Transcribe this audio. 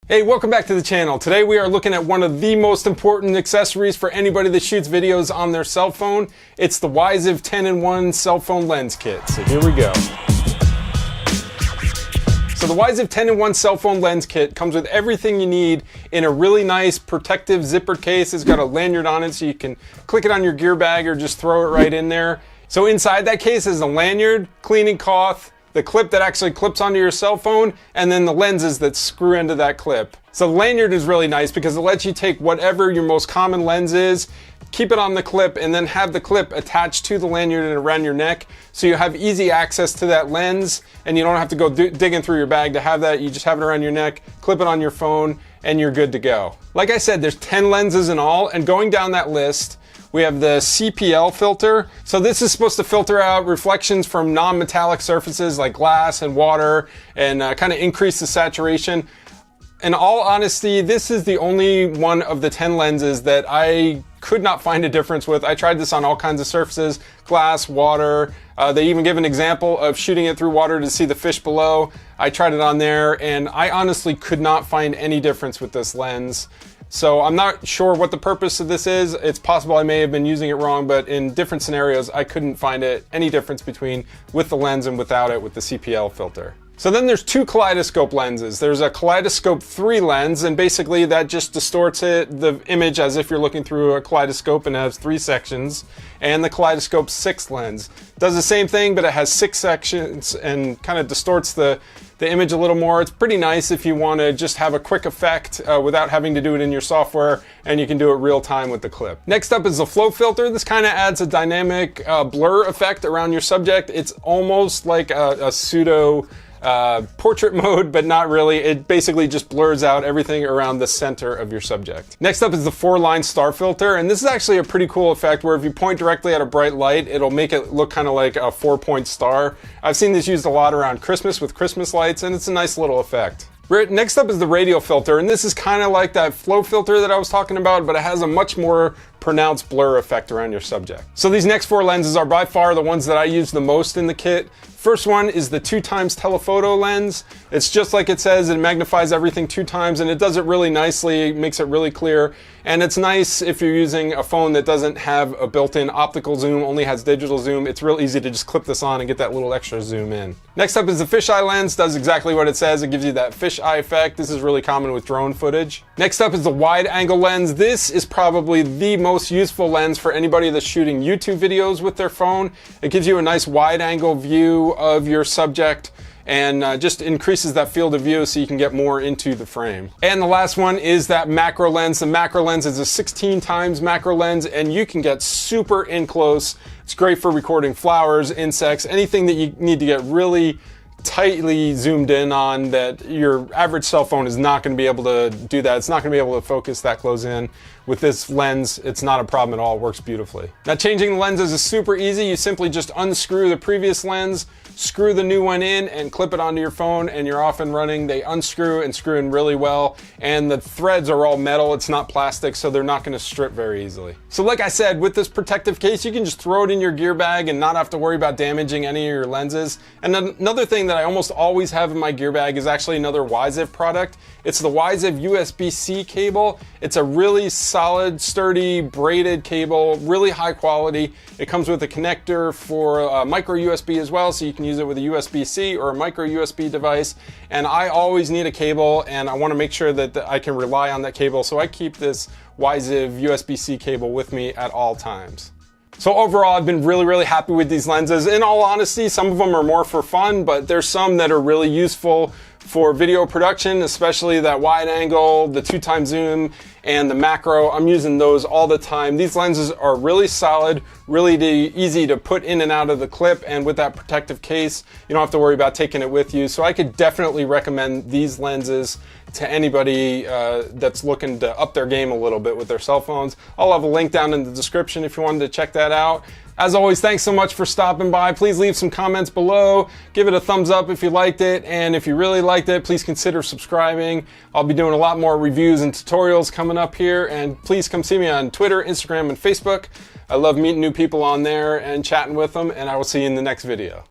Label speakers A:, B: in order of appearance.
A: Hey, welcome back to the channel. Today we are looking at one of the most important accessories for anybody that shoots videos on their cell phone. It's the Whyzyv 10-in-1 cell phone lens kit. So here we go. So the Whyzyv 10-in-1 cell phone lens kit comes with everything you need in a really nice protective zippered case. It's got a lanyard on it so you can click it on your gear bag or just throw it right in there. So inside that case is a lanyard, cleaning cloth, the clip that actually clips onto your cell phone, and then the lenses that screw into that clip. So the lanyard is really nice because it lets you take whatever your most common lens is, keep it on the clip, and then have the clip attached to the lanyard and around your neck, so you have easy access to that lens, and you don't have to go digging through your bag to have that. You just have it around your neck, clip it on your phone, and you're good to go. Like I said, there's 10 lenses in all, and going down that list, we have the CPL filter. So this is supposed to filter out reflections from non-metallic surfaces like glass and water and kind of increase the saturation. In all honesty, this is the only one of the 10 lenses that I could not find a difference with. I tried this on all kinds of surfaces, glass, water. They even give an example of shooting it through water to see the fish below. I tried it on there and I honestly could not find any difference with this lens. So I'm not sure what the purpose of this is. It's possible I may have been using it wrong, but in different scenarios, I couldn't find any difference between with the lens and without it with the CPL filter. So then there's two kaleidoscope lenses. There's a kaleidoscope 3 lens, and basically that just distorts the image as if you're looking through a kaleidoscope and it has 3 sections. And the kaleidoscope 6 lens does the same thing, but it has 6 sections and kind of distorts the image a little more. It's pretty nice if you want to just have a quick effect without having to do it in your software, and you can do it real time with the clip. Next up is the flow filter. This kind of adds a dynamic blur effect around your subject. It's almost like a pseudo portrait mode, but not really. It basically just blurs out everything around the center of your subject. Next up is the 4-line star filter, and this is actually a pretty cool effect where if you point directly at a bright light, it'll make it look kind of like a 4-point star. I've seen this used a lot around Christmas with Christmas lights, and it's a nice little effect. Next up is the radial filter, and this is kind of like that flow filter that I was talking about, but it has a much more pronounced blur effect around your subject. So these next 4 lenses are by far the ones that I use the most in the kit. First one is the 2x telephoto lens. It's just like it says, it magnifies everything 2 times, and it does it really nicely, makes it really clear. And it's nice if you're using a phone that doesn't have a built-in optical zoom, only has digital zoom. It's real easy to just clip this on and get that little extra zoom in. Next up is the fisheye lens. Does exactly what it says. It gives you that fisheye effect. This is really common with drone footage. Next up is the wide angle lens. This is probably the most useful lens for anybody that's shooting YouTube videos with their phone. It gives you a nice wide angle view of your subject and just increases that field of view so you can get more into the frame. And the last one is that macro lens. The macro lens is a 16x macro lens, and you can get super in close. It's great for recording flowers, insects, anything that you need to get really tightly zoomed in on that your average cell phone is not going to be able to do that. It's not going to be able to focus that close in. With this lens, it's not a problem at all. It works beautifully. Now, changing the lenses is super easy. You simply just unscrew the previous lens, screw the new one in, and clip it onto your phone, and you're off and running. They unscrew and screw in really well, and the threads are all metal. It's not plastic, so they're not going to strip very easily. So like I said, with this protective case, you can just throw it in your gear bag and not have to worry about damaging any of your lenses. And another thing that I almost always have in my gear bag is actually another Whyzyv product. It's the Whyzyv USBC cable. It's a really solid, sturdy, braided cable, really high quality. It comes with a connector for micro USB as well, so you can use it with a USB-C or a micro USB device. And I always need a cable, and I want to make sure that I can rely on that cable, so I keep this Whyzyv USB-C cable with me at all times. So overall, I've been really happy with these lenses. In all honesty, some of them are more for fun, but there's some that are really useful for video production, especially that wide angle, the 2x zoom, and the macro. I'm using those all the time. These lenses are really solid, really easy to put in and out of the clip, and with that protective case, you don't have to worry about taking it with you. So I could definitely recommend these lenses to anybody that's looking to up their game a little bit with their cell phones. I'll have a link down in the description if you wanted to check that out. As always, thanks so much for stopping by. Please leave some comments below. Give it a thumbs up if you liked it. And if you really liked it, please consider subscribing. I'll be doing a lot more reviews and tutorials coming up here. And please come see me on Twitter, Instagram, and Facebook. I love meeting new people on there and chatting with them. And I will see you in the next video.